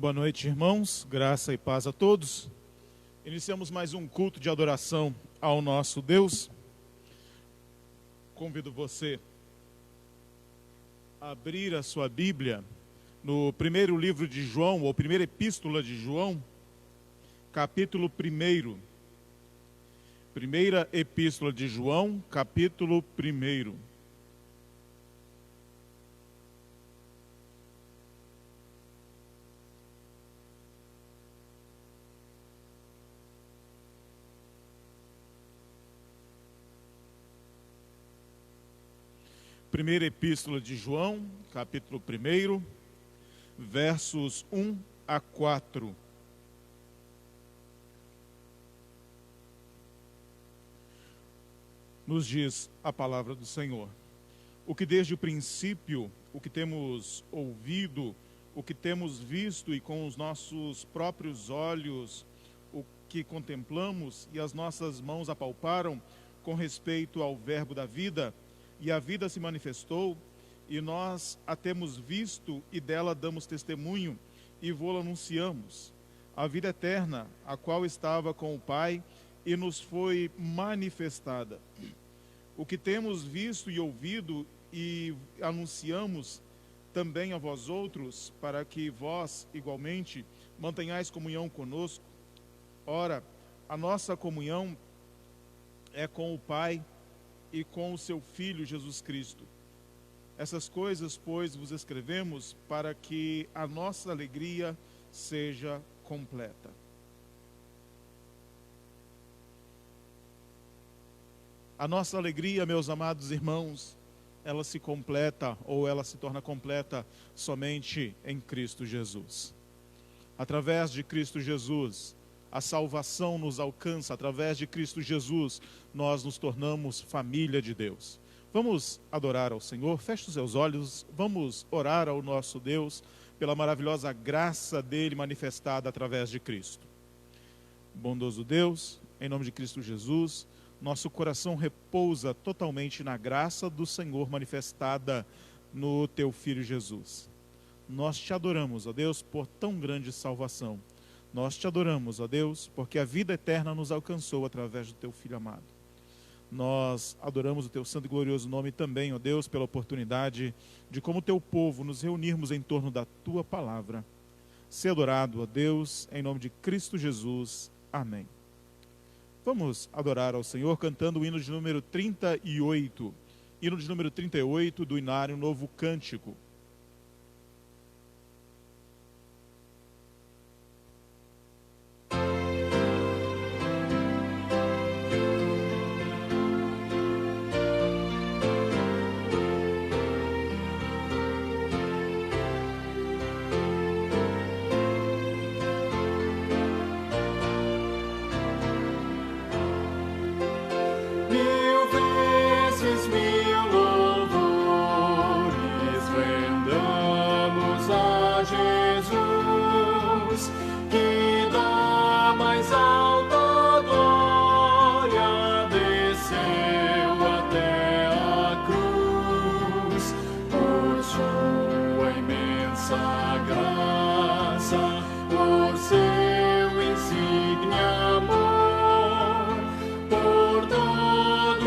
Boa noite, irmãos. Graça e paz a todos. Iniciamos mais um culto de adoração ao nosso Deus. Convido você a abrir a sua Bíblia no primeiro livro de João, ou primeira epístola de João, capítulo 1. Primeira epístola de João, capítulo 1. Primeira epístola de João, capítulo 1, versos 1 a 4. Nos diz a palavra do Senhor: o que desde o princípio, o que temos ouvido, o que temos visto e com os nossos próprios olhos, o que contemplamos e as nossas mãos apalparam com respeito ao verbo da vida, e a vida se manifestou, e nós a temos visto e dela damos testemunho e vô-la anunciamos. A vida eterna, a qual estava com o Pai e nos foi manifestada. O que temos visto e ouvido e anunciamos também a vós outros, para que vós, igualmente, mantenhais comunhão conosco. Ora, a nossa comunhão é com o Pai e com o seu Filho Jesus Cristo. Essas coisas, pois, vos escrevemos para que a nossa alegria seja completa. A nossa alegria, meus amados irmãos, ela se completa ou ela se torna completa somente em Cristo Jesus. Através de Cristo Jesus, a salvação nos alcança. Através de Cristo Jesus, nós nos tornamos família de Deus. Vamos adorar ao Senhor, feche os seus olhos, vamos orar ao nosso Deus pela maravilhosa graça dele manifestada através de Cristo. Bondoso Deus, em nome de Cristo Jesus, nosso coração repousa totalmente na graça do Senhor manifestada no teu Filho Jesus. Nós te adoramos, ó Deus, por tão grande salvação. Nós te adoramos, ó Deus, porque a vida eterna nos alcançou através do teu Filho amado. Nós adoramos o teu santo e glorioso nome também, ó Deus, pela oportunidade de, como teu povo, nos reunirmos em torno da tua palavra. Ser adorado, ó Deus, em nome de Cristo Jesus. Amém. Vamos adorar ao Senhor cantando o hino de número 38. Hino de número 38 do Inário Novo Cântico. Por todo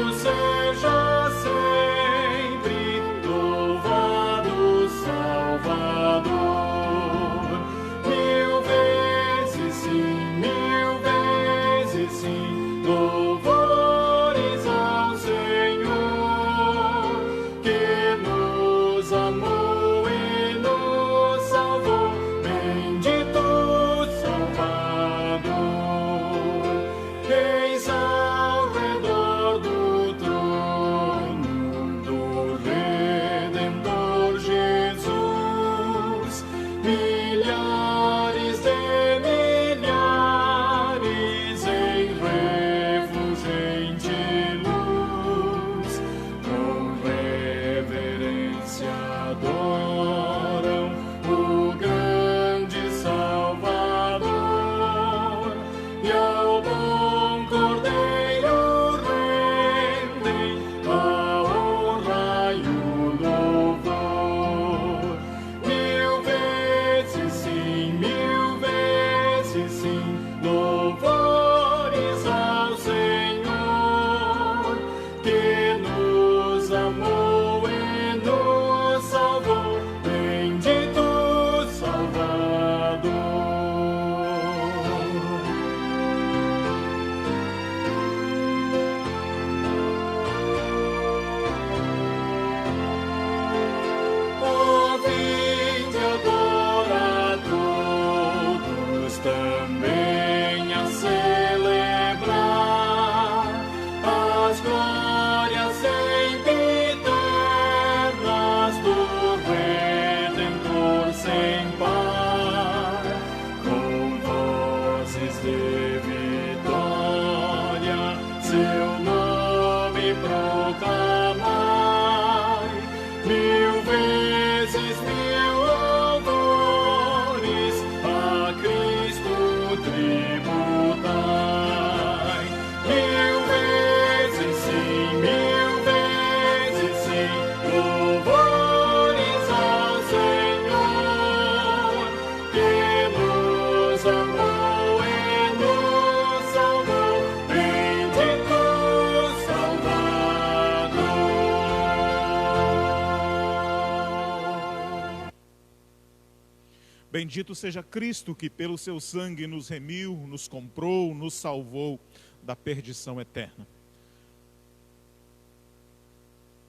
Bendito seja Cristo, que pelo seu sangue nos remiu, nos comprou, nos salvou da perdição eterna.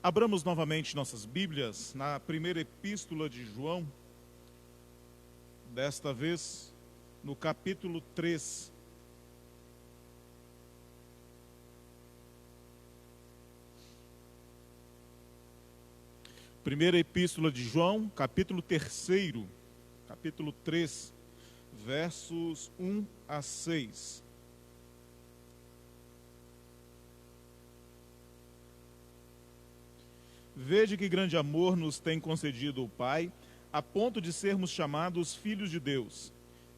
Abramos novamente nossas Bíblias na primeira epístola de João, desta vez no capítulo 3. Primeira epístola de João, capítulo 3, capítulo 3, versos 1 a 6. Vede que grande amor nos tem concedido o Pai, a ponto de sermos chamados filhos de Deus.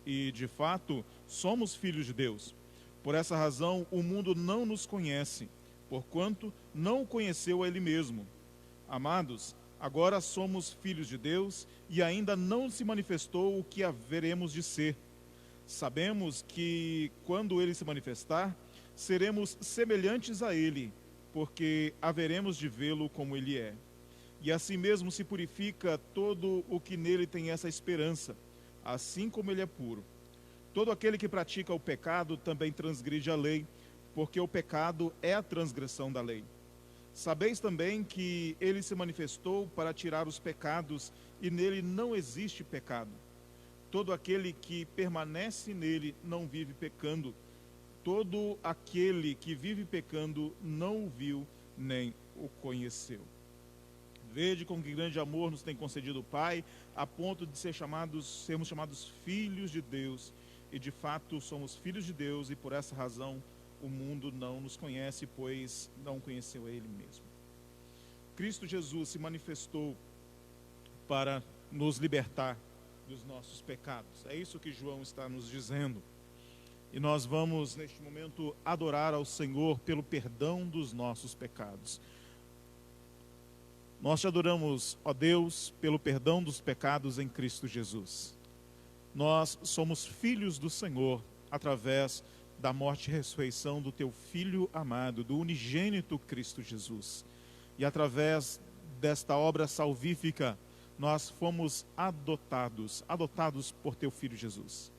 E, de fato, somos filhos de Deus. Por essa razão, o mundo não nos conhece, porquanto não o conheceu a Ele mesmo. Amados, agora somos filhos de Deus e ainda não se manifestou o que haveremos de ser. Sabemos que, quando Ele se manifestar, seremos semelhantes a Ele, porque haveremos de vê-lo como Ele é. E assim mesmo se purifica todo o que nele tem essa esperança, assim como Ele é puro. Todo aquele que pratica o pecado também transgride a lei, porque o pecado é a transgressão da lei. Sabeis também que Ele se manifestou para tirar os pecados, e nele não existe pecado. Todo aquele que permanece nele não vive pecando. Todo aquele que vive pecando não o viu nem o conheceu. Vede com que grande amor nos tem concedido o Pai, a ponto de sermos chamados filhos de Deus. E de fato somos filhos de Deus, e por essa razão o mundo não nos conhece, pois não conheceu a Ele mesmo. Cristo Jesus se manifestou para nos libertar dos nossos pecados. É isso que João está nos dizendo. E nós vamos, neste momento, adorar ao Senhor pelo perdão dos nossos pecados. Nós te adoramos, ó Deus, pelo perdão dos pecados em Cristo Jesus. Nós somos filhos do Senhor através da morte e ressurreição do teu Filho amado, do unigênito Cristo Jesus. E através desta obra salvífica, nós fomos adotados por teu Filho Jesus.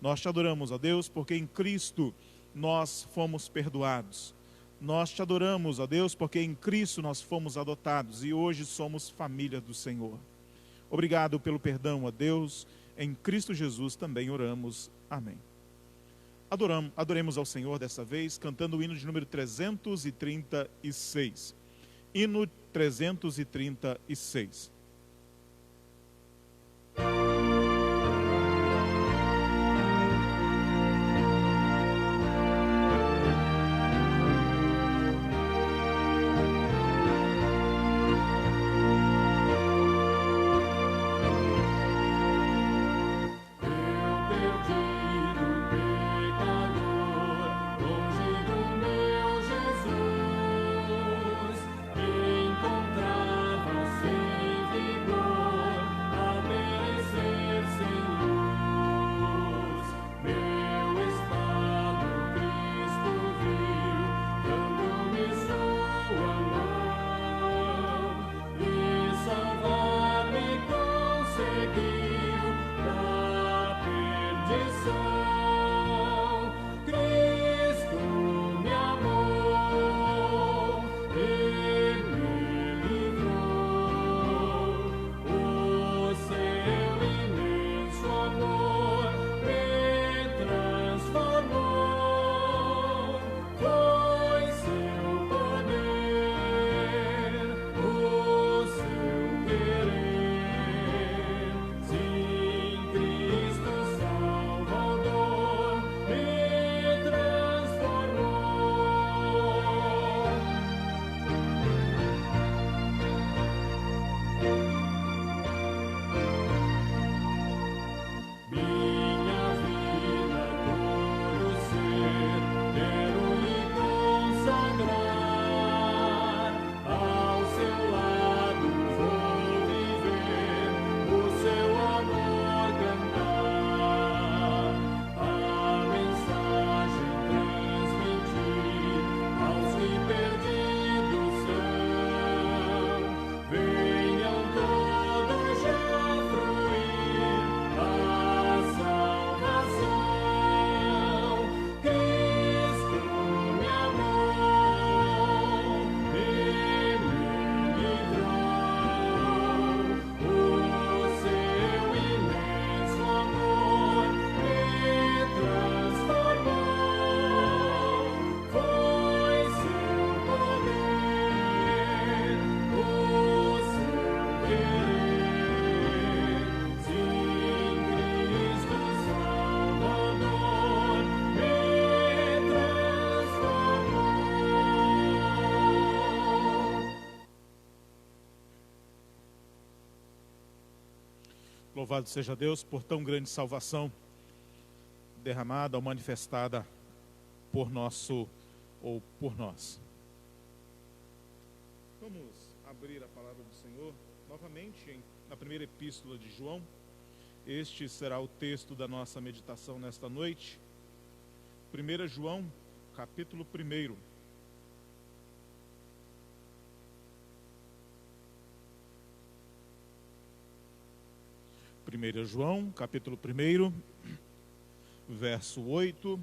Nós te adoramos, ó Deus, porque em Cristo nós fomos perdoados. Nós te adoramos, ó Deus, porque em Cristo nós fomos adotados e hoje somos família do Senhor. Obrigado pelo perdão, ó Deus. Em Cristo Jesus também oramos. Amém. Adoremos ao Senhor dessa vez, cantando o hino de número 336. Hino 336. Encontrava sem Louvado seja Deus por tão grande salvação derramada ou manifestada por nós. Vamos abrir a palavra do Senhor novamente na primeira epístola de João. Este será o texto da nossa meditação nesta noite. 1 João, capítulo 1. João, capítulo 1, verso 8,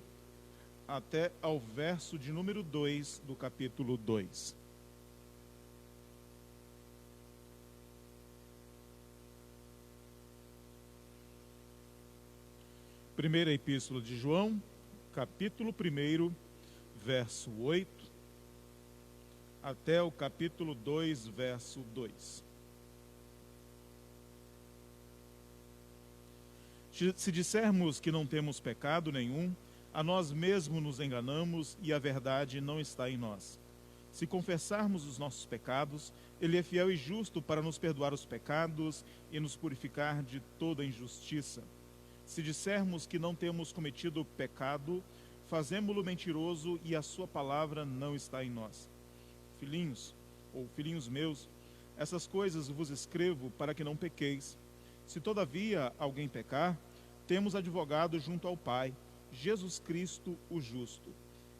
até ao verso de número 2 do capítulo 2. Primeira epístola de João, capítulo 1, verso 8, até o capítulo 2, verso 2. Se dissermos que não temos pecado nenhum, a nós mesmos nos enganamos e a verdade não está em nós. Se confessarmos os nossos pecados, Ele é fiel e justo para nos perdoar os pecados e nos purificar de toda injustiça. Se dissermos que não temos cometido pecado, fazemo-lo mentiroso e a sua palavra não está em nós. Filhinhos, ou filhinhos meus, essas coisas vos escrevo para que não pequeis. Se todavia alguém pecar, temos advogado junto ao Pai, Jesus Cristo o justo.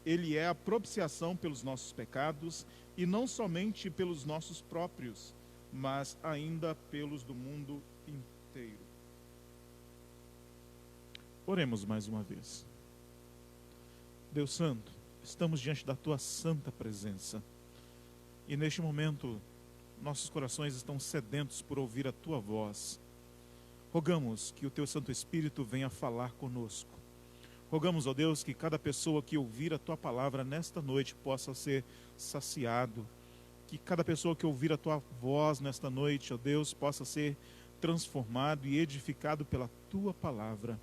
Ele é a propiciação pelos nossos pecados, e não somente pelos nossos próprios, mas ainda pelos do mundo inteiro. Oremos mais uma vez. Deus Santo, estamos diante da Tua santa presença, e neste momento nossos corações estão sedentos por ouvir a Tua voz. Rogamos que o Teu Santo Espírito venha falar conosco. Rogamos, ó Deus, que cada pessoa que ouvir a Tua palavra nesta noite possa ser saciado. Que cada pessoa que ouvir a Tua voz nesta noite, ó Deus, possa ser transformado e edificado pela Tua palavra.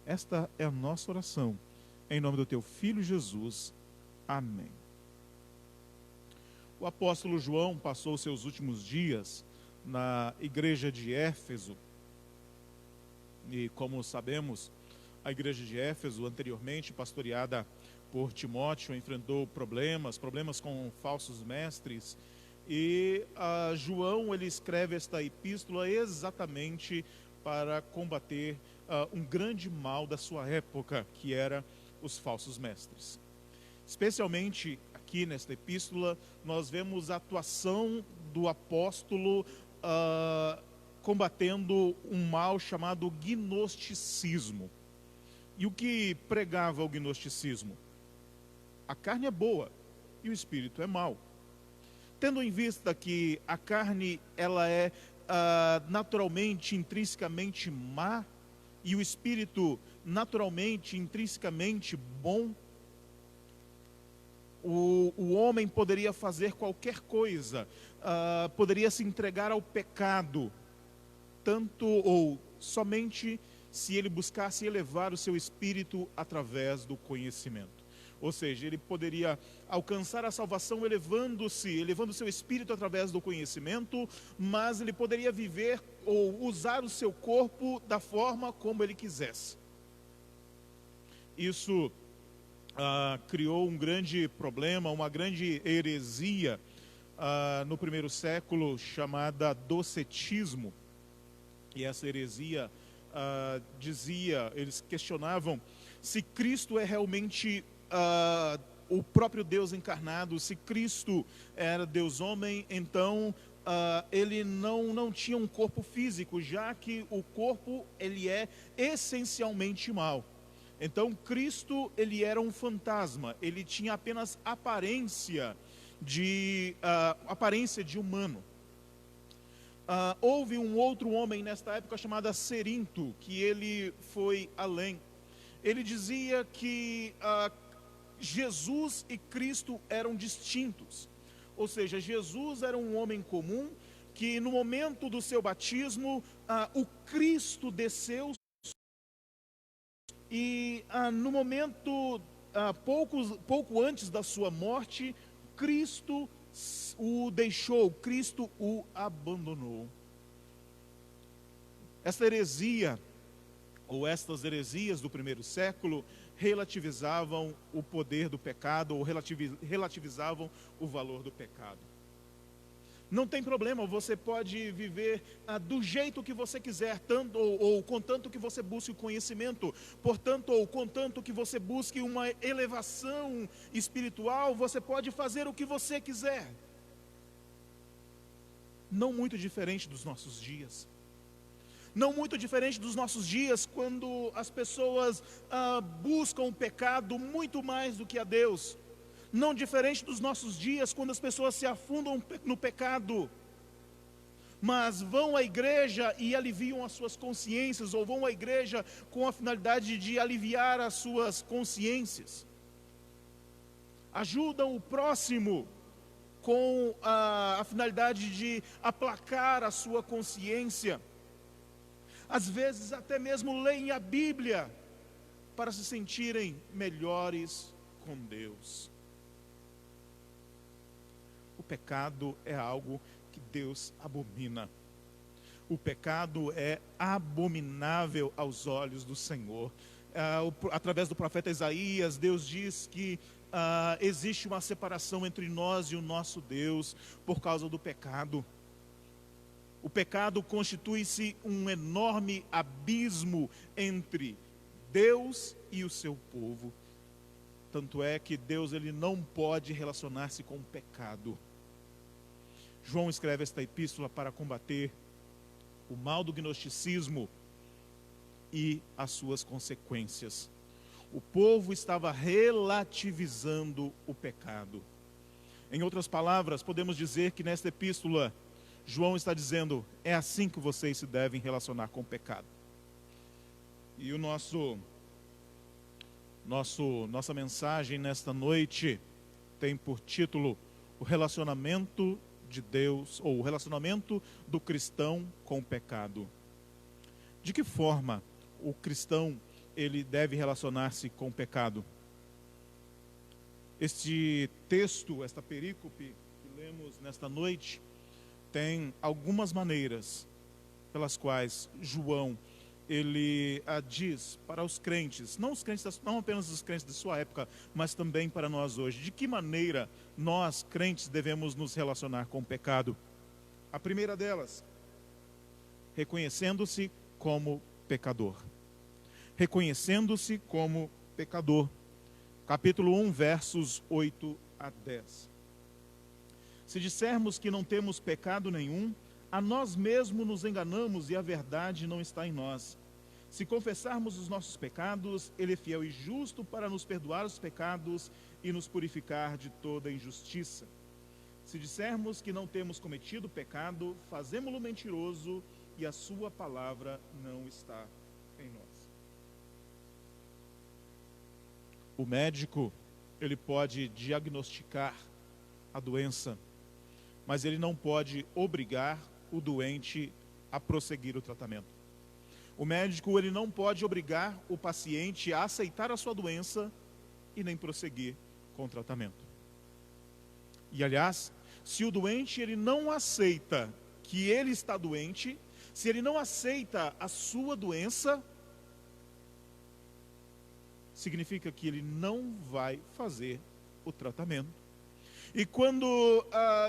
Esta é a nossa oração. Em nome do Teu Filho Jesus. Amém. O apóstolo João passou seus últimos dias na igreja de Éfeso. E como sabemos, a igreja de Éfeso, anteriormente pastoreada por Timóteo, enfrentou problemas com falsos mestres. E João, ele escreve esta epístola exatamente para combater um grande mal da sua época, que era os falsos mestres. Especialmente aqui nesta epístola, nós vemos a atuação do apóstolo combatendo um mal chamado gnosticismo. E o que pregava o gnosticismo? A carne é boa e o espírito é mau. Tendo em vista que a carne ela é naturalmente, intrinsecamente má, e o espírito naturalmente, intrinsecamente bom, o homem poderia fazer qualquer coisa, poderia se entregar ao pecado, tanto ou somente se ele buscasse elevar o seu espírito através do conhecimento. Ou seja, ele poderia alcançar a salvação elevando seu espírito através do conhecimento, mas ele poderia viver ou usar o seu corpo da forma como ele quisesse. Isso criou um grande problema, uma grande heresia no primeiro século, chamada docetismo. E essa heresia eles questionavam se Cristo é realmente o próprio Deus encarnado. Se Cristo era Deus homem, então ele não tinha um corpo físico, já que o corpo ele é essencialmente mau. Então Cristo ele era um fantasma, ele tinha apenas aparência de humano. Houve um outro homem nesta época chamado Cerinto, que ele foi além. Ele dizia que Jesus e Cristo eram distintos. Ou seja, Jesus era um homem comum, que no momento do seu batismo, o Cristo desceu, e no momento, pouco antes da sua morte, Cristo o deixou, Cristo o abandonou. Esta heresia, ou estas heresias do primeiro século, relativizavam o poder do pecado, ou relativizavam o valor do pecado. Não tem problema, você pode viver do jeito que você quiser, tanto, ou contanto que você busque o conhecimento, portanto, ou contanto que você busque uma elevação espiritual, você pode fazer o que você quiser. Não muito diferente dos nossos dias. Não muito diferente dos nossos dias, quando as pessoas buscam o pecado muito mais do que a Deus. Não diferente dos nossos dias, quando as pessoas se afundam no pecado, mas vão à igreja e aliviam as suas consciências, ou vão à igreja com a finalidade de aliviar as suas consciências. Ajudam o próximo com a finalidade de aplacar a sua consciência. Às vezes até mesmo leem a Bíblia para se sentirem melhores com Deus. O pecado é algo que Deus abomina. O pecado é abominável aos olhos do Senhor. Através do profeta Isaías, Deus diz que existe uma separação entre nós e o nosso Deus por causa do pecado. O pecado constitui-se um enorme abismo entre Deus e o seu povo. Tanto é que Deus ele não pode relacionar-se com o pecado. João escreve esta epístola para combater o mal do gnosticismo e as suas consequências. O povo estava relativizando o pecado. Em outras palavras, podemos dizer que nesta epístola, João está dizendo, é assim que vocês se devem relacionar com o pecado. E nossa mensagem nesta noite tem por título o relacionamento de Deus, ou o relacionamento do cristão com o pecado. De que forma o cristão ele deve relacionar-se com o pecado? Este texto, esta perícope que lemos nesta noite, tem algumas maneiras pelas quais João ele diz para os crentes, não apenas os crentes de sua época, mas também para nós hoje, de que maneira nós, crentes, devemos nos relacionar com o pecado. A primeira delas, reconhecendo-se como pecador. Reconhecendo-se como pecador. Capítulo 1, versos 8 a 10. Se dissermos que não temos pecado nenhum, a nós mesmos nos enganamos e a verdade não está em nós. Se confessarmos os nossos pecados, Ele é fiel e justo para nos perdoar os pecados e nos purificar de toda injustiça. Se dissermos que não temos cometido pecado, fazemo-lo mentiroso e a sua palavra não está em nós. O médico, ele pode diagnosticar a doença, mas ele não pode obrigar o doente a prosseguir o tratamento. O médico ele não pode obrigar o paciente a aceitar a sua doença e nem prosseguir com o tratamento. E aliás, se o doente ele não aceita que ele está doente, se ele não aceita a sua doença, significa que ele não vai fazer o tratamento. E quando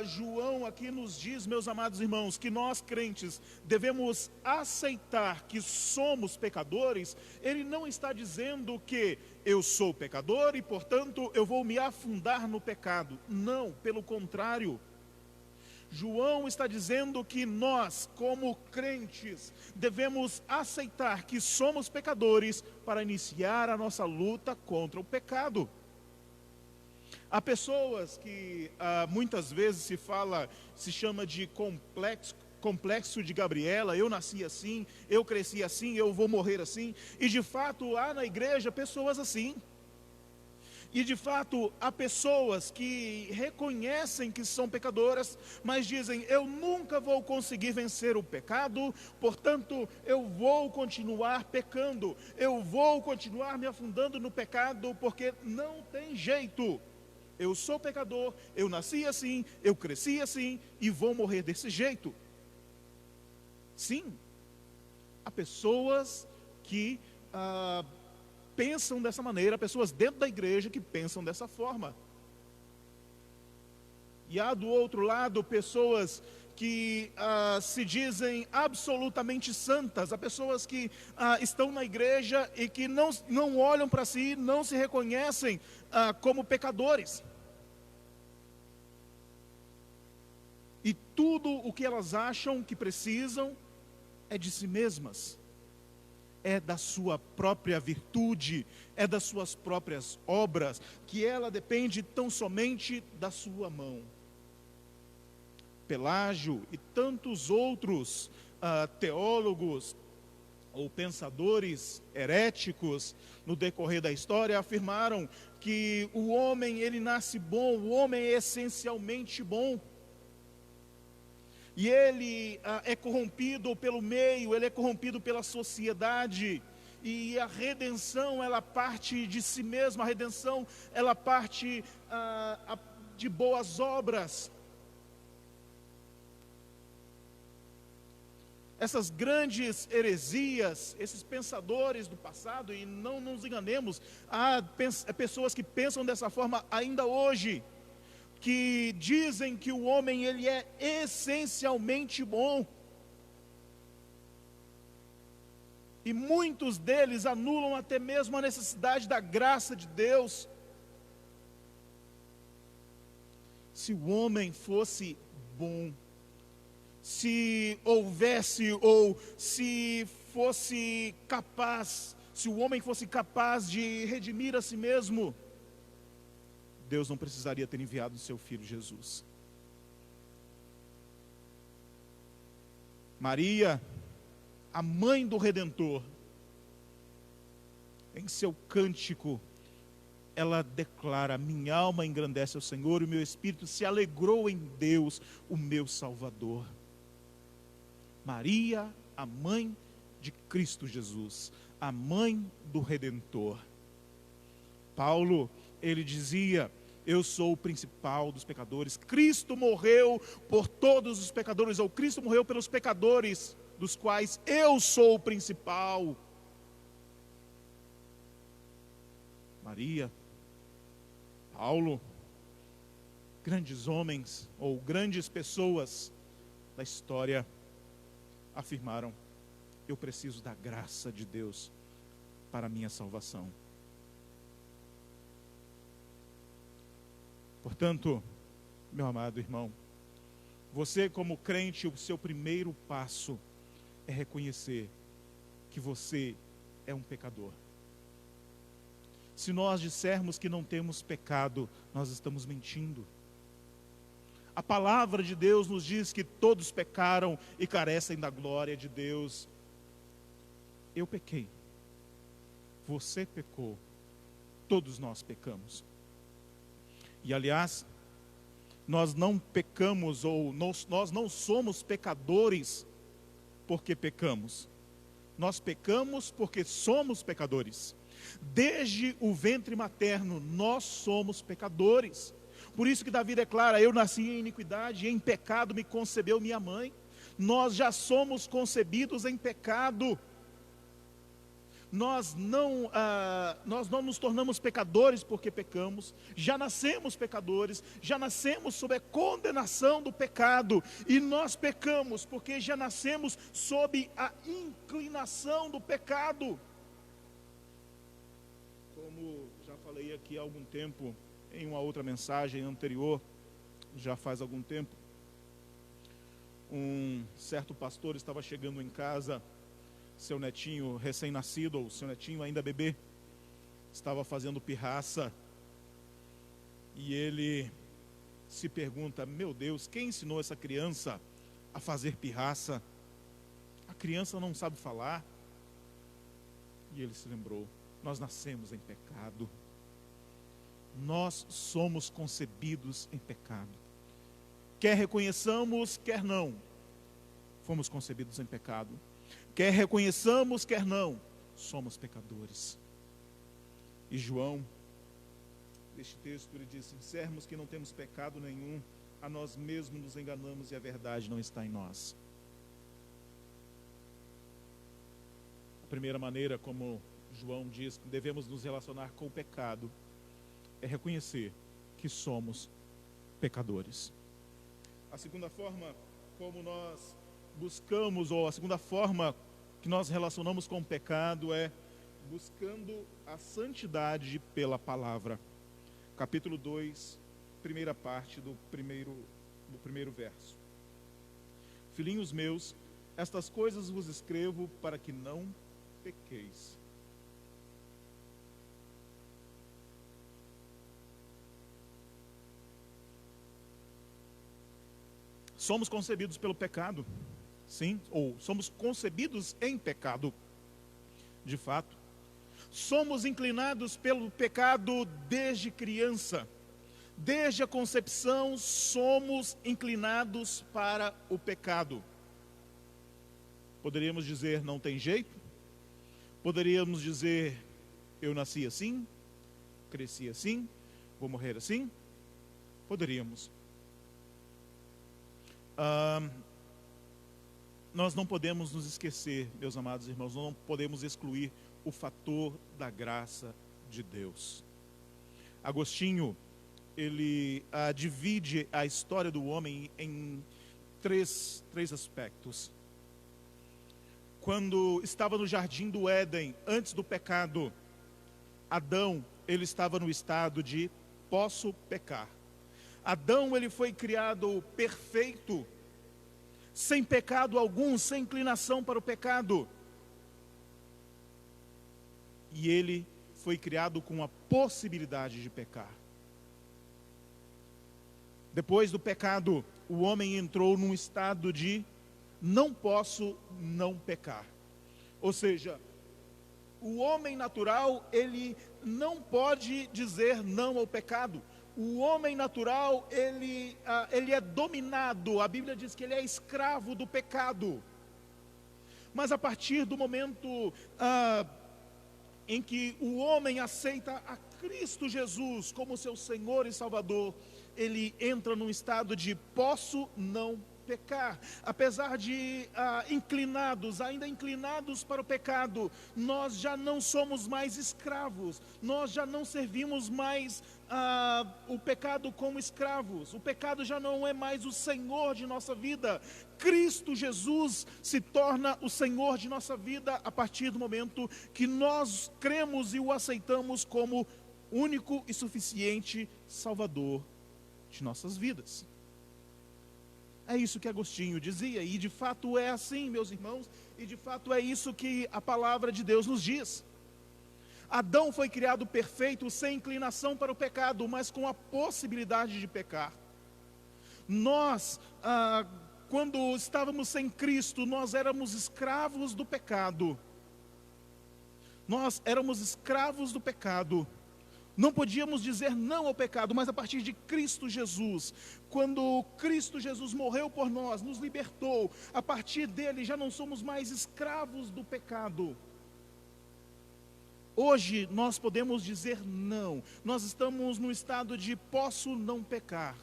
João aqui nos diz, meus amados irmãos, que nós crentes devemos aceitar que somos pecadores, ele não está dizendo que eu sou pecador e, portanto, eu vou me afundar no pecado. Não, pelo contrário. João está dizendo que nós, como crentes, devemos aceitar que somos pecadores para iniciar a nossa luta contra o pecado. Há pessoas que muitas vezes se chama de complexo de Gabriela, eu nasci assim, eu cresci assim, eu vou morrer assim. E de fato há na igreja pessoas assim. E de fato há pessoas que reconhecem que são pecadoras, mas dizem, eu nunca vou conseguir vencer o pecado, portanto eu vou continuar pecando, eu vou continuar me afundando no pecado, porque não tem jeito. Eu sou pecador, eu nasci assim, eu cresci assim e vou morrer desse jeito. Sim, Há pessoas que pensam dessa maneira, pessoas dentro da igreja que pensam dessa forma. E há do outro lado pessoas que se dizem absolutamente santas, há pessoas que estão na igreja e que não olham para si, não se reconhecem como pecadores. E tudo o que elas acham que precisam é de si mesmas, é da sua própria virtude, é das suas próprias obras, que ela depende tão somente da sua mão. Pelágio e tantos outros teólogos ou pensadores heréticos no decorrer da história afirmaram que o homem ele nasce bom, o homem é essencialmente bom. E ele é corrompido pelo meio, ele é corrompido pela sociedade. E a redenção, ela parte de si mesma, a redenção, ela parte de boas obras. Essas grandes heresias, esses pensadores do passado, e não nos enganemos, há pessoas que pensam dessa forma ainda hoje, que dizem que o homem ele é essencialmente bom. E muitos deles anulam até mesmo a necessidade da graça de Deus. Se o homem fosse bom, se houvesse ou se fosse capaz, se o homem fosse capaz de redimir a si mesmo, Deus não precisaria ter enviado o seu Filho Jesus. Maria, a mãe do Redentor, em seu cântico, ela declara: minha alma engrandece ao Senhor e o meu espírito se alegrou em Deus, o meu Salvador. Maria, a mãe de Cristo Jesus, a mãe do Redentor. Paulo, ele dizia: eu sou o principal dos pecadores. Cristo morreu por todos os pecadores, ou Cristo morreu pelos pecadores, dos quais eu sou o principal. Maria, Paulo, grandes homens ou grandes pessoas da história afirmaram: eu preciso da graça de Deus para a minha salvação. Portanto, meu amado irmão, você como crente, o seu primeiro passo é reconhecer que você é um pecador. Se nós dissermos que não temos pecado, nós estamos mentindo. A palavra de Deus nos diz que todos pecaram e carecem da glória de Deus. Eu pequei, você pecou, todos nós pecamos. E aliás, nós não pecamos ou nós não somos pecadores porque pecamos. Nós pecamos porque somos pecadores. Desde o ventre materno nós somos pecadores. Por isso que Davi declara: eu nasci em iniquidade, e em pecado me concebeu minha mãe. Nós já somos concebidos em pecado. Nós não nos tornamos pecadores porque pecamos, já nascemos pecadores, já nascemos sob a condenação do pecado, e nós pecamos porque já nascemos sob a inclinação do pecado. Como já falei aqui há algum tempo, em uma outra mensagem anterior, já faz algum tempo, um certo pastor estava chegando em casa, seu netinho recém-nascido, ou seu netinho ainda bebê, estava fazendo pirraça, e ele se pergunta: meu Deus, quem ensinou essa criança a fazer pirraça? A criança não sabe falar. E ele se lembrou: nós nascemos em pecado, nós somos concebidos em pecado, quer reconheçamos, quer não, fomos concebidos em pecado. Quer reconheçamos, quer não, somos pecadores. E João, neste texto, ele diz: se dissermos que não temos pecado nenhum, a nós mesmos nos enganamos e a verdade não está em nós. primeira maneira, como João diz, que devemos nos relacionar com o pecado, é reconhecer que somos pecadores. A segunda forma como nós buscamos, ou a segunda forma que nós relacionamos com o pecado é buscando a santidade pela palavra. Capítulo 2, primeira parte do primeiro verso. Filhinhos meus, estas coisas vos escrevo para que não pequeis. Somos concebidos pelo pecado, sim, ou somos concebidos em pecado, de fato. Somos inclinados pelo pecado desde criança. Desde a concepção, somos inclinados para o pecado. Poderíamos dizer, não tem jeito. Poderíamos dizer, eu nasci assim, cresci assim, vou morrer assim. Poderíamos. Nós não podemos nos esquecer, meus amados irmãos, não podemos excluir o fator da graça de Deus. Agostinho, ele divide a história do homem em três aspectos. Quando estava no jardim do Éden, antes do pecado, Adão, ele estava no estado de posso pecar. Adão, ele foi criado perfeito, sem pecado algum, sem inclinação para o pecado. E ele foi criado com a possibilidade de pecar. Depois do pecado, o homem entrou num estado de não posso não pecar. Ou seja, o homem natural, ele não pode dizer não ao pecado. O homem natural, ele é dominado, a Bíblia diz que ele é escravo do pecado. Mas a partir do momento em que o homem aceita a Cristo Jesus como seu Senhor e Salvador, ele entra num estado de posso não pecar. Apesar de ainda inclinados para o pecado, nós já não somos mais escravos, nós já não servimos mais o pecado como escravos, o pecado já não é mais o Senhor de nossa vida. Cristo Jesus se torna o Senhor de nossa vida a partir do momento que nós cremos e o aceitamos como único e suficiente Salvador de nossas vidas. É isso que Agostinho dizia, e de fato é assim, meus irmãos, e de fato é isso que a palavra de Deus nos diz. Adão foi criado perfeito, sem inclinação para o pecado, mas com a possibilidade de pecar. Nós, quando estávamos sem Cristo, nós éramos escravos do pecado. Nós éramos escravos do pecado. Não podíamos dizer não ao pecado, mas a partir de Cristo Jesus, quando Cristo Jesus morreu por nós, nos libertou, a partir dele já não somos mais escravos do pecado. Hoje nós podemos dizer não, nós estamos no estado de posso não pecar.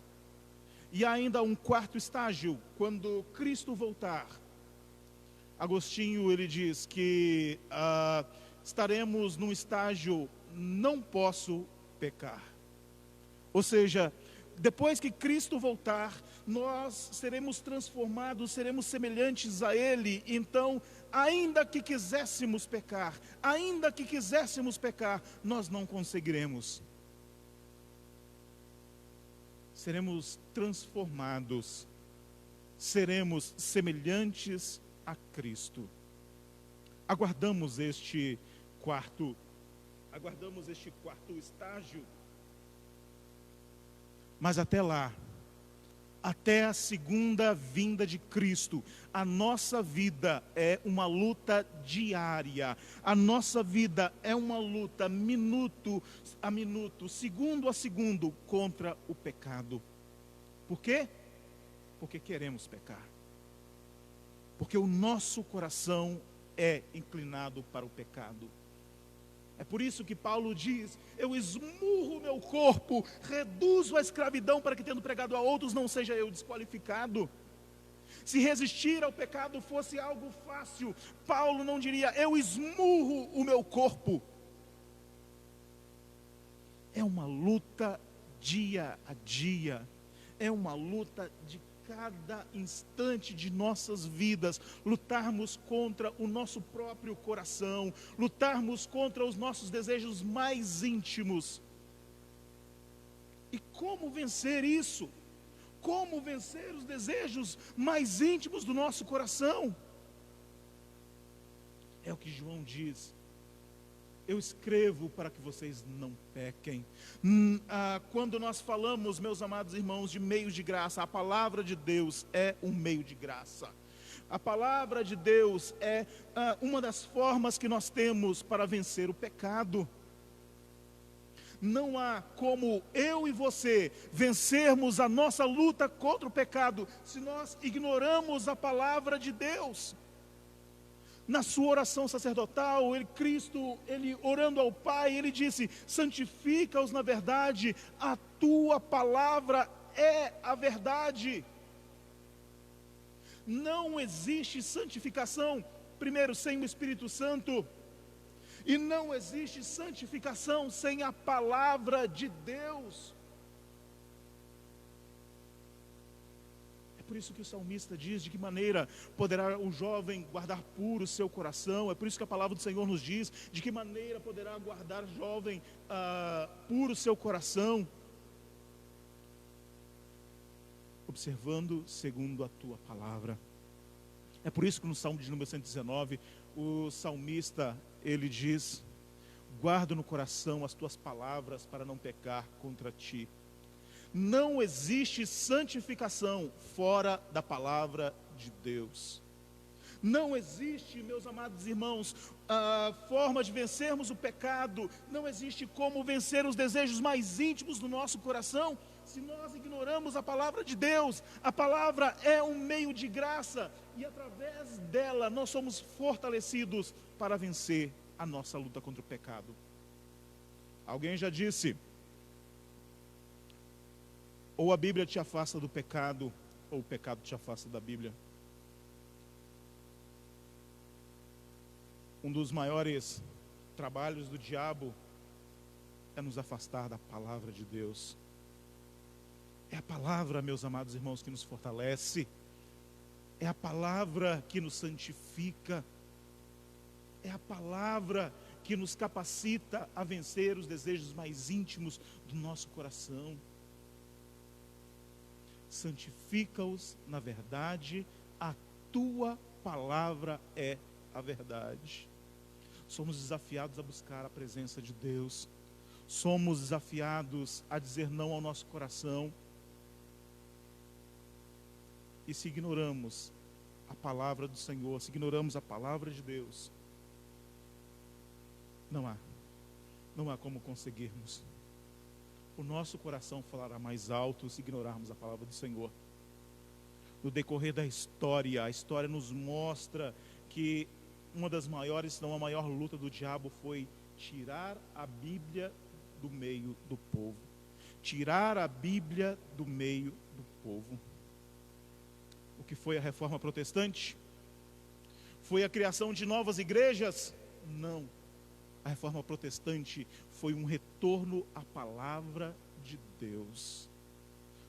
E ainda um quarto estágio, quando Cristo voltar, Agostinho ele diz que estaremos num estágio não posso pecar. Ou seja, depois que Cristo voltar, nós seremos transformados, seremos semelhantes a Ele. Então, ainda que quiséssemos pecar, nós não conseguiremos. Seremos transformados, seremos semelhantes a Cristo. Aguardamos este quarto estágio. Mas até lá, até a segunda vinda de Cristo, a nossa vida é uma luta diária. A nossa vida é uma luta minuto a minuto, segundo a segundo, contra o pecado. Por quê? Porque queremos pecar. Porque o nosso coração é inclinado para o pecado. É por isso que Paulo diz, eu esmurro o meu corpo, reduzo a escravidão para que tendo pregado a outros não seja eu desqualificado. Se resistir ao pecado fosse algo fácil, Paulo não diria: eu esmurro o meu corpo. É uma luta dia a dia, é uma luta de cada instante de nossas vidas, lutarmos contra o nosso próprio coração, lutarmos contra os nossos desejos mais íntimos. E como vencer isso? Como vencer os desejos mais íntimos do nosso coração? É o que João diz: eu escrevo para que vocês não pequem. Quando nós falamos, meus amados irmãos, de meios de graça, a palavra de Deus é um meio de graça. A palavra de Deus é uma das formas que nós temos para vencer o pecado. Não há como eu e você vencermos a nossa luta contra o pecado se nós ignoramos a palavra de Deus. Na sua oração sacerdotal, Cristo, ele orando ao Pai, ele disse: santifica-os na verdade, a tua palavra é a verdade. Não existe santificação, primeiro, sem o Espírito Santo, e não existe santificação sem a palavra de Deus. É por isso que o salmista diz: de que maneira poderá o jovem guardar puro o seu coração? É por isso que a palavra do Senhor nos diz: de que maneira poderá guardar jovem puro o seu coração? Observando segundo a tua palavra. É por isso que no Salmo de número 119, o salmista, ele diz: guardo no coração as tuas palavras para não pecar contra ti. Não existe santificação fora da palavra de Deus. Não existe, meus amados irmãos, forma de vencermos o pecado. Não existe como vencer os desejos mais íntimos do nosso coração se nós ignoramos a palavra de Deus. A palavra é um meio de graça, e através dela nós somos fortalecidos para vencer a nossa luta contra o pecado. Alguém já disse: ou a Bíblia te afasta do pecado, ou o pecado te afasta da Bíblia. Um dos maiores trabalhos do diabo é nos afastar da palavra de Deus. É a palavra, meus amados irmãos, que nos fortalece. É a palavra que nos santifica. É a palavra que nos capacita a vencer os desejos mais íntimos do nosso coração. Santifica-os na verdade, a tua palavra é a verdade. Somos desafiados a buscar a presença de Deus. Somos desafiados a dizer não ao nosso coração. E se ignoramos a palavra do Senhor, se ignoramos a palavra de Deus, não há como conseguirmos. O nosso coração falará mais alto se ignorarmos a palavra do Senhor. No decorrer da história, a história nos mostra que uma das maiores, se não a maior luta do diabo foi tirar a Bíblia do meio do povo. Tirar a Bíblia do meio do povo. O que foi a reforma protestante? Foi a criação de novas igrejas? Não. A reforma protestante foi um retorno à palavra de Deus.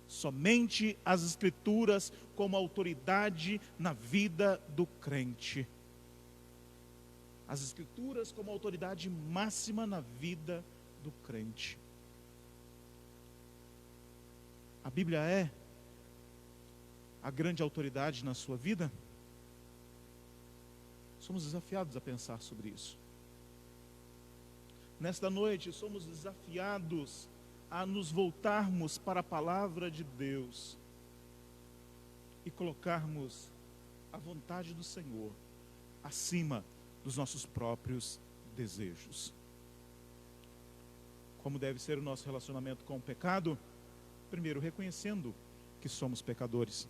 Somente as Escrituras como autoridade na vida do crente. As Escrituras como autoridade máxima na vida do crente. A Bíblia é a grande autoridade na sua vida? Somos desafiados a pensar sobre isso. Nesta noite, somos desafiados a nos voltarmos para a palavra de Deus e colocarmos a vontade do Senhor acima dos nossos próprios desejos. Como deve ser o nosso relacionamento com o pecado? Primeiro, reconhecendo que somos pecadores.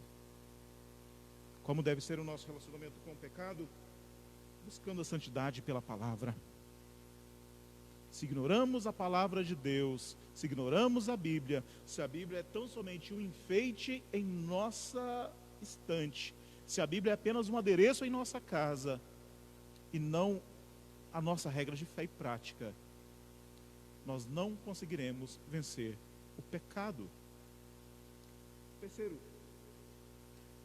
Como deve ser o nosso relacionamento com o pecado? Buscando a santidade pela palavra. Se ignoramos a palavra de Deus, se ignoramos a Bíblia, se a Bíblia é tão somente um enfeite em nossa estante, Se a Bíblia é apenas um adereço em nossa casa e não a nossa regra de fé e prática, nós não conseguiremos vencer o pecado. Terceiro,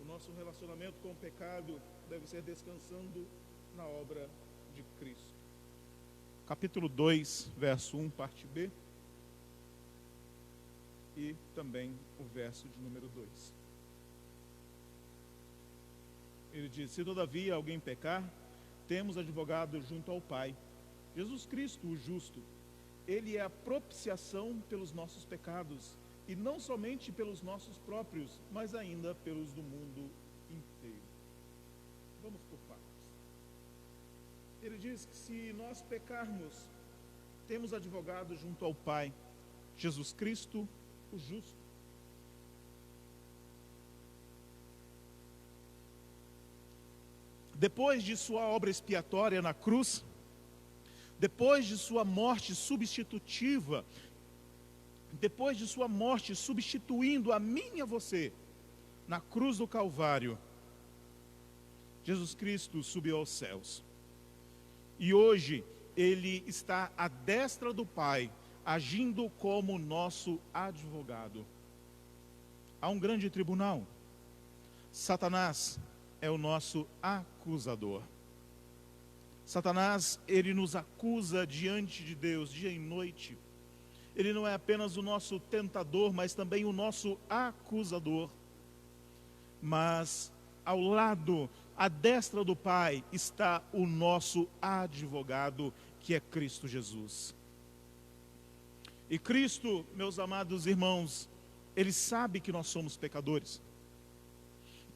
o nosso relacionamento com o pecado deve ser descansando na obra de Cristo. Capítulo 2, verso 1, parte B, e também o verso de número 2. Ele diz: se todavia alguém pecar, temos advogado junto ao Pai, Jesus Cristo, o justo. Ele é a propiciação pelos nossos pecados, e não somente pelos nossos próprios, mas ainda pelos do mundo inteiro. Vamos por partes. Ele diz que se nós pecarmos, temos advogado junto ao Pai, Jesus Cristo, o justo. Depois de sua obra expiatória na cruz, depois de sua morte substitutiva, depois de sua morte substituindo a mim e a você na cruz do Calvário, Jesus Cristo subiu aos céus. E hoje Ele está à destra do Pai, agindo como nosso advogado. Há um grande tribunal. Satanás é o nosso acusador. Satanás, ele nos acusa diante de Deus dia e noite. Ele não é apenas o nosso tentador, mas também o nosso acusador. Mas ao lado, à destra do Pai, está o nosso advogado, que é Cristo Jesus. E Cristo, meus amados irmãos, Ele sabe que nós somos pecadores.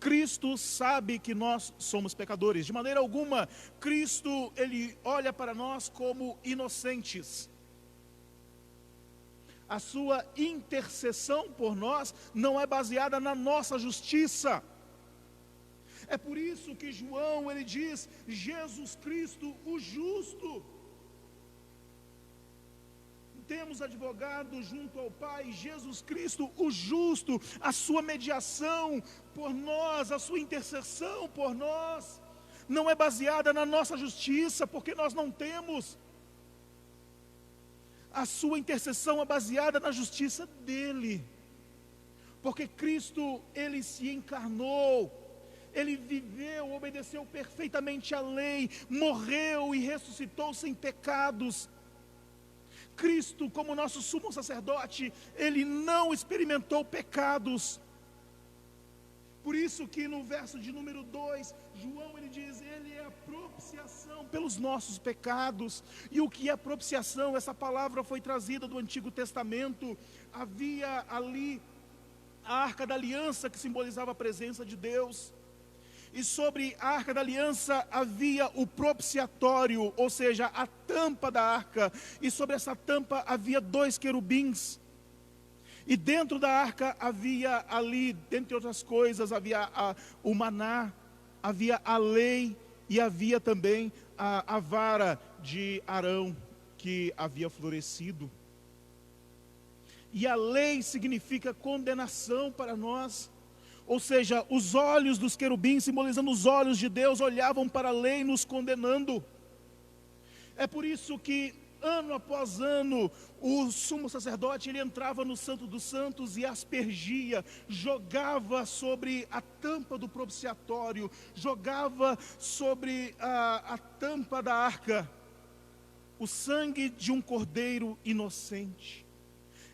Cristo sabe que nós somos pecadores. De maneira alguma, Cristo, Ele olha para nós como inocentes. A sua intercessão por nós não é baseada na nossa justiça. É por isso que João, ele diz, Jesus Cristo, o justo. Temos advogado junto ao Pai, Jesus Cristo, o justo, a sua mediação por nós, a sua intercessão por nós, não é baseada na nossa justiça, porque nós não temos. A sua intercessão é baseada na justiça dele, porque Cristo, ele se encarnou, ele viveu, obedeceu perfeitamente à lei, morreu e ressuscitou sem pecados. Cristo, como nosso sumo sacerdote, ele não experimentou pecados. Por isso que no verso de número 2, João ele diz, ele é a propiciação pelos nossos pecados. E o que é propiciação? Essa palavra foi trazida do Antigo Testamento. Havia ali a Arca da Aliança, que simbolizava a presença de Deus. E sobre a Arca da Aliança havia o propiciatório, ou seja, a tampa da arca. E sobre essa tampa havia 2 querubins. E dentro da arca havia ali, dentre outras coisas, havia o maná, havia a lei e havia também a vara de Arão que havia florescido. E a lei significa condenação para nós. Ou seja, os olhos dos querubins, simbolizando os olhos de Deus, olhavam para a lei nos condenando. É por isso que, ano após ano, o sumo sacerdote, ele entrava no Santo dos Santos e aspergia, jogava sobre a tampa do propiciatório, jogava sobre a tampa da arca, o sangue de um cordeiro inocente.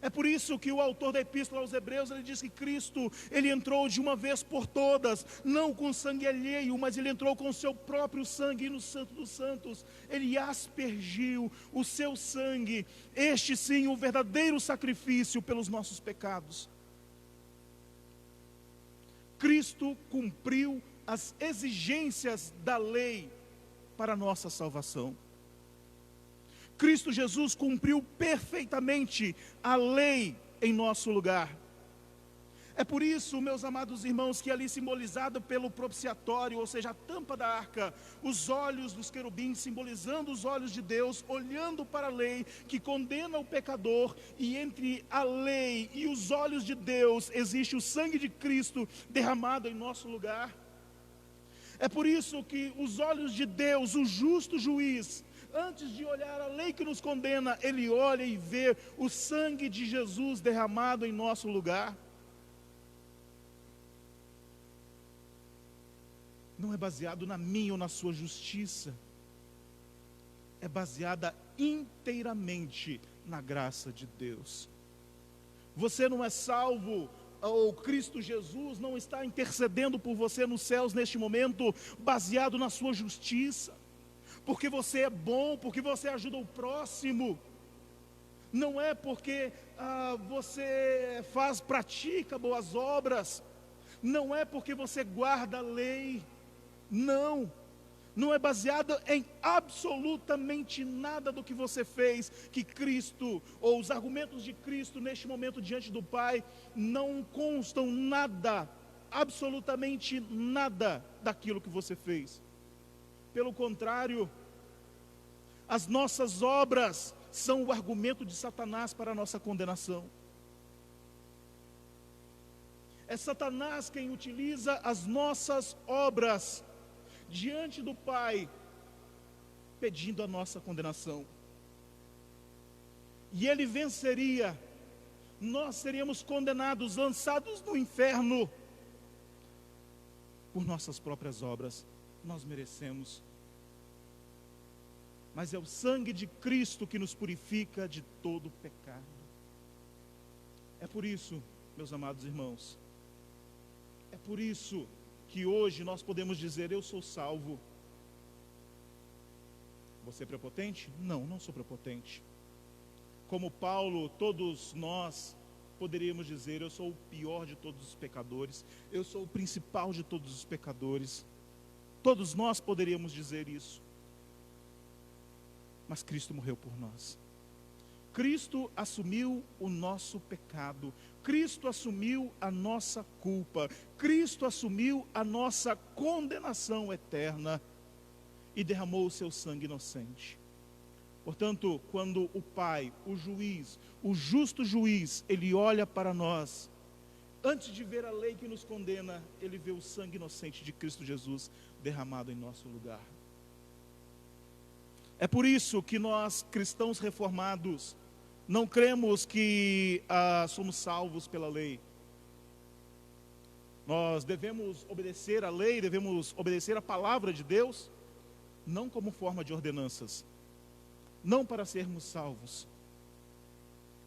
É por isso que o autor da Epístola aos Hebreus, ele diz que Cristo, ele entrou de uma vez por todas, não com sangue alheio, mas ele entrou com o seu próprio sangue no Santo dos Santos. Ele aspergiu o seu sangue, este sim, o verdadeiro sacrifício pelos nossos pecados. Cristo cumpriu as exigências da lei para a nossa salvação. Cristo Jesus cumpriu perfeitamente a lei em nosso lugar. É por isso, meus amados irmãos, que ali simbolizado pelo propiciatório, ou seja, a tampa da arca, os olhos dos querubins simbolizando os olhos de Deus, olhando para a lei que condena o pecador, e entre a lei e os olhos de Deus existe o sangue de Cristo derramado em nosso lugar. É por isso que os olhos de Deus, o justo juiz, antes de olhar a lei que nos condena, ele olha e vê o sangue de Jesus derramado em nosso lugar. Não é baseado na minha ou na sua justiça, é baseada inteiramente na graça de Deus. Você não é salvo, ou Cristo Jesus não está intercedendo por você nos céus neste momento, baseado na sua justiça, porque você é bom, porque você ajuda o próximo. Não é porque você pratica boas obras, não é porque você guarda a lei, não é baseada em absolutamente nada do que você fez, que Cristo, ou os argumentos de Cristo neste momento diante do Pai, não constam nada, absolutamente nada daquilo que você fez. Pelo contrário, as nossas obras são o argumento de Satanás para a nossa condenação. É Satanás quem utiliza as nossas obras diante do Pai, pedindo a nossa condenação. E ele venceria, nós seríamos condenados, lançados no inferno, por nossas próprias obras. Nós merecemos. Mas é o sangue de Cristo que nos purifica de todo pecado. É por isso, meus amados irmãos, é por isso que hoje nós podemos dizer: eu sou salvo. Você é prepotente? Não, não sou prepotente. Como Paulo, todos nós poderíamos dizer: eu sou o pior de todos os pecadores, eu sou o principal de todos os pecadores. Todos nós poderíamos dizer isso. Mas Cristo morreu por nós. Cristo assumiu o nosso pecado, Cristo assumiu a nossa culpa, Cristo assumiu a nossa condenação eterna e derramou o seu sangue inocente. Portanto, quando o Pai, o juiz, o justo juiz, ele olha para nós, antes de ver a lei que nos condena, ele vê o sangue inocente de Cristo Jesus derramado em nosso lugar. É por isso que nós, cristãos reformados, não cremos que somos salvos pela lei. Nós devemos obedecer a lei, devemos obedecer a palavra de Deus, não como forma de ordenanças, não para sermos salvos.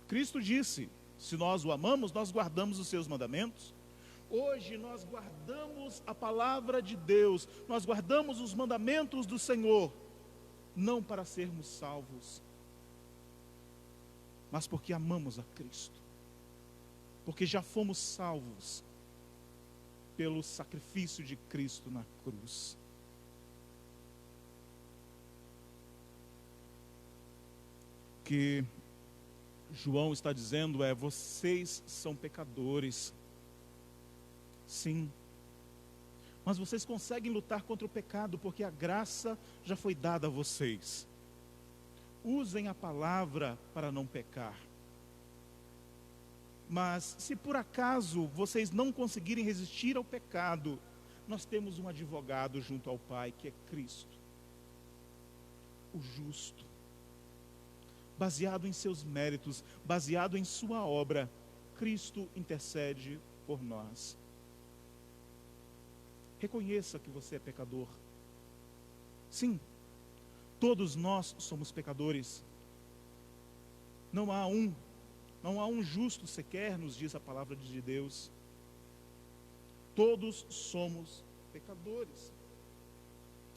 Cristo disse: se nós o amamos, nós guardamos os seus mandamentos. Hoje nós guardamos a palavra de Deus, nós guardamos os mandamentos do Senhor, não para sermos salvos, mas porque amamos a Cristo, porque já fomos salvos pelo sacrifício de Cristo na cruz. O que João está dizendo é: vocês são pecadores, sim, mas vocês conseguem lutar contra o pecado, porque a graça já foi dada a vocês. Usem a palavra para não pecar. Mas se por acaso vocês não conseguirem resistir ao pecado, nós temos um advogado junto ao Pai, que é Cristo, o justo. Baseado em seus méritos, baseado em sua obra, Cristo intercede por nós. Reconheça que você é pecador. Sim, todos nós somos pecadores. Não há um justo sequer, nos diz a palavra de Deus. Todos somos pecadores.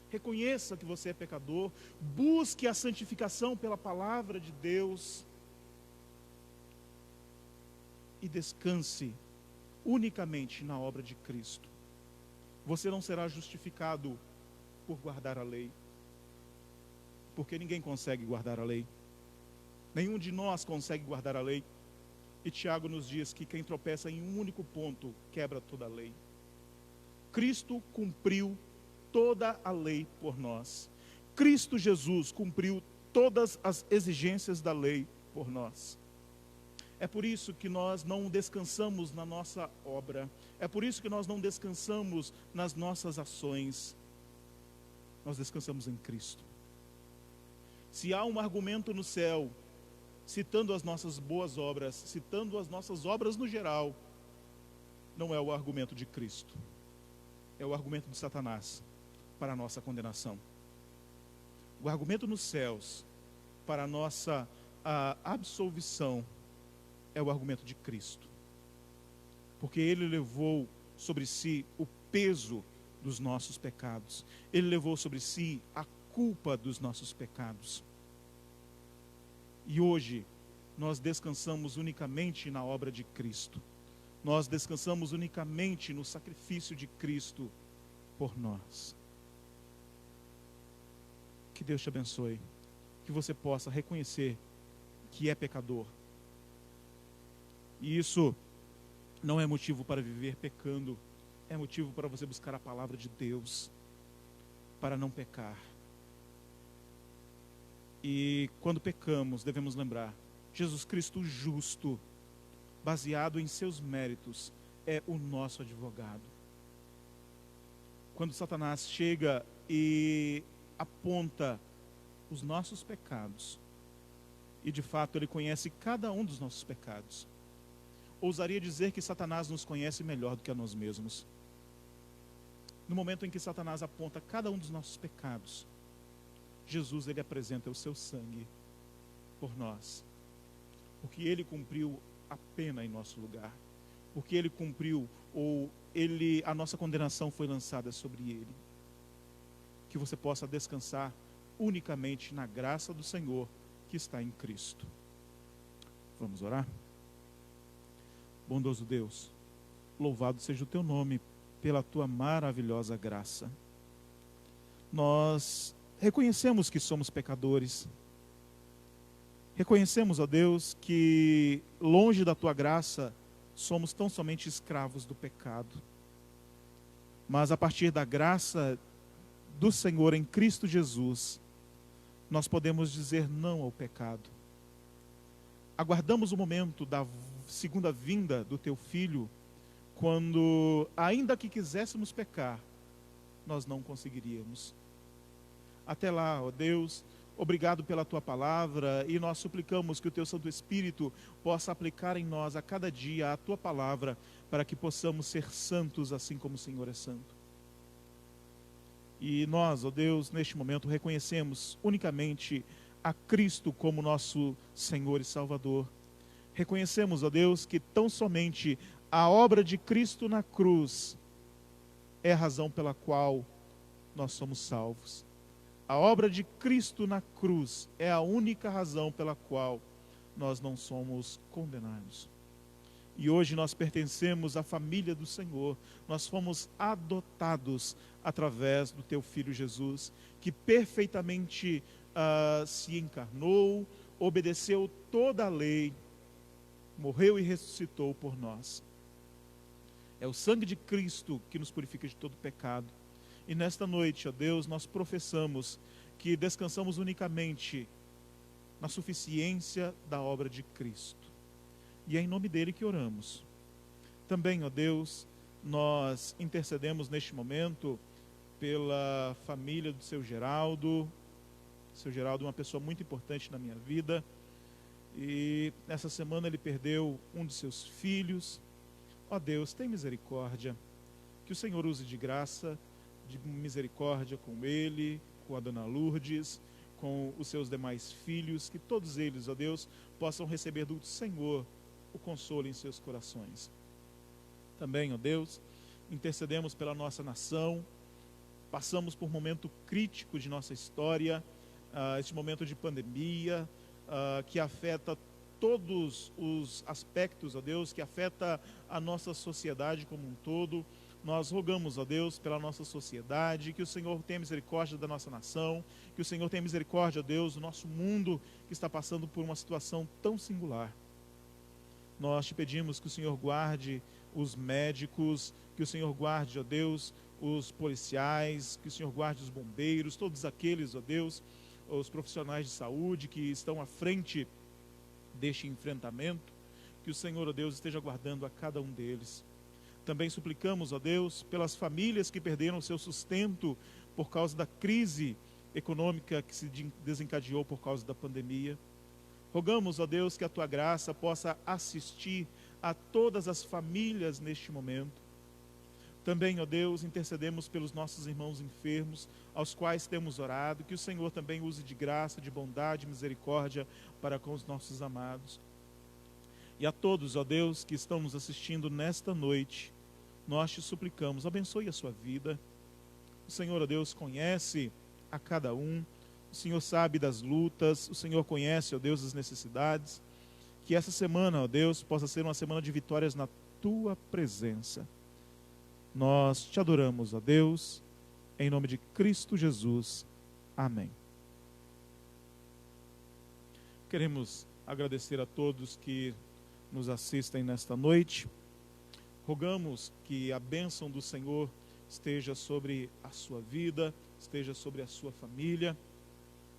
Reconheça que você é pecador, busque a santificação pela palavra de Deus e descanse unicamente na obra de Cristo. Você não será justificado por guardar a lei, porque ninguém consegue guardar a lei. Nenhum de nós consegue guardar a lei. E Tiago nos diz que quem tropeça em um único ponto quebra toda a lei. Cristo cumpriu toda a lei por nós. Cristo Jesus cumpriu todas as exigências da lei por nós. É por isso que nós não descansamos na nossa obra. É por isso que nós não descansamos nas nossas ações. nós descansamos em Cristo. Se há um argumento no céu, citando as nossas boas obras, citando as nossas obras no geral, não é o argumento de Cristo, é o argumento de Satanás para a nossa condenação. O argumento nos céus para a nossa absolvição é o argumento de Cristo, porque Ele levou sobre si o peso dos nossos pecados, Ele levou sobre si a culpa dos nossos pecados. E hoje nós descansamos unicamente na obra de Cristo, nós descansamos unicamente no sacrifício de Cristo por nós. Que Deus te abençoe, que você possa reconhecer que é pecador. E isso não é motivo para viver pecando, é motivo para você buscar a palavra de Deus, para não pecar. E quando pecamos, devemos lembrar, Jesus Cristo justo, baseado em seus méritos, é o nosso advogado. Quando Satanás chega e aponta os nossos pecados, e de fato ele conhece cada um dos nossos pecados, ousaria dizer que Satanás nos conhece melhor do que a nós mesmos. No momento em que Satanás aponta cada um dos nossos pecados, Jesus, ele apresenta o seu sangue por nós, porque ele cumpriu a pena em nosso lugar, porque ele cumpriu, a nossa condenação foi lançada sobre ele. Que você possa descansar unicamente na graça do Senhor que está em Cristo. Vamos orar? Bondoso Deus, louvado seja o teu nome pela tua maravilhosa graça. Nós reconhecemos que somos pecadores. Reconhecemos, ó Deus, que longe da tua graça somos tão somente escravos do pecado. Mas a partir da graça do Senhor em Cristo Jesus, nós podemos dizer não ao pecado. Aguardamos o momento da segunda vinda do teu Filho, quando, ainda que quiséssemos pecar, nós não conseguiríamos. Até lá, ó Deus, obrigado pela tua palavra, e nós suplicamos que o teu Santo Espírito possa aplicar em nós a cada dia a tua palavra, para que possamos ser santos assim como o Senhor é santo. E nós, ó Deus, neste momento reconhecemos unicamente a Cristo como nosso Senhor e Salvador. Reconhecemos, ó Deus, que tão somente a obra de Cristo na cruz é a razão pela qual nós somos salvos. A obra de Cristo na cruz é a única razão pela qual nós não somos condenados. E hoje nós pertencemos à família do Senhor. Nós fomos adotados através do teu Filho Jesus, que perfeitamente se encarnou, obedeceu toda a lei, morreu e ressuscitou por nós. É o sangue de Cristo que nos purifica de todo pecado. E nesta noite, ó Deus, nós professamos que descansamos unicamente na suficiência da obra de Cristo. E é em nome dele que oramos. Também, ó Deus, nós intercedemos neste momento pela família do seu Geraldo. Seu Geraldo é uma pessoa muito importante na minha vida. E essa semana ele perdeu um de seus filhos. Ó Deus, tem misericórdia. Que o Senhor use de graça, de misericórdia com ele, com a dona Lourdes, com os seus demais filhos, que todos eles, ó Deus, possam receber do Senhor o consolo em seus corações. Também, ó Deus, intercedemos pela nossa nação. Passamos por um momento crítico de nossa história, este momento de pandemia, que afeta todos os aspectos, ó Deus, que afeta a nossa sociedade como um todo. Nós rogamos, ó Deus, pela nossa sociedade, que o Senhor tenha misericórdia da nossa nação, que o Senhor tenha misericórdia, ó Deus, do nosso mundo que está passando por uma situação tão singular. Nós te pedimos que o Senhor guarde os médicos, que o Senhor guarde, ó Deus, os policiais, que o Senhor guarde os bombeiros, todos aqueles, ó Deus, os profissionais de saúde que estão à frente deste enfrentamento, que o Senhor, ó Deus, esteja guardando a cada um deles. Também suplicamos, ó Deus, pelas famílias que perderam seu sustento por causa da crise econômica que se desencadeou por causa da pandemia. Rogamos, ó Deus, que a tua graça possa assistir a todas as famílias neste momento. Também, ó Deus, intercedemos pelos nossos irmãos enfermos, aos quais temos orado, que o Senhor também use de graça, de bondade e misericórdia para com os nossos amados. E a todos, ó Deus, que estão nos assistindo nesta noite, nós te suplicamos, abençoe a sua vida. O Senhor, ó Deus, conhece a cada um, o Senhor sabe das lutas, o Senhor conhece, ó Deus, as necessidades. Que essa semana, ó Deus, possa ser uma semana de vitórias na tua presença. Nós te adoramos, ó Deus, em nome de Cristo Jesus. Amém. Queremos agradecer a todos que nos assistem nesta noite. Rogamos que a bênção do Senhor esteja sobre a sua vida, esteja sobre a sua família,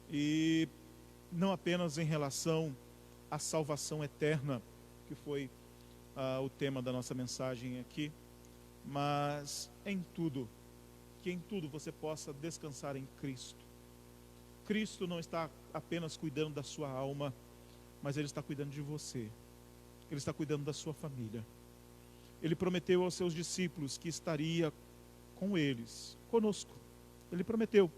e não apenas em relação à salvação eterna, que foi o tema da nossa mensagem aqui, mas em tudo, que em tudo você possa descansar em Cristo. Cristo não está apenas cuidando da sua alma, mas Ele está cuidando de você. Ele está cuidando da sua família. Ele prometeu aos seus discípulos que estaria com eles, conosco. Ele prometeu.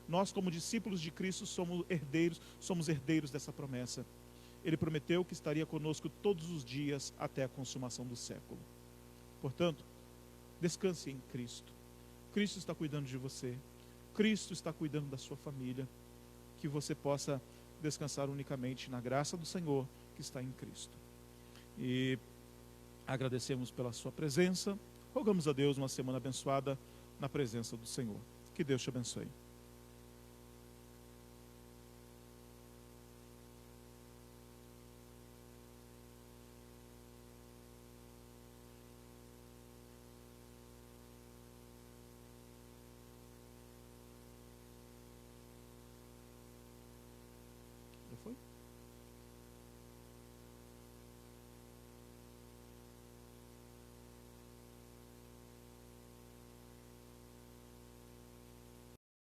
Nós, como discípulos de Cristo, somos herdeiros dessa promessa. Ele prometeu que estaria conosco todos os dias até a consumação do século. Portanto, descanse em Cristo. Cristo está cuidando de você. Cristo está cuidando da sua família. Que você possa descansar unicamente na graça do Senhor que está em Cristo. E agradecemos pela sua presença. Rogamos a Deus uma semana abençoada na presença do Senhor. Que Deus te abençoe.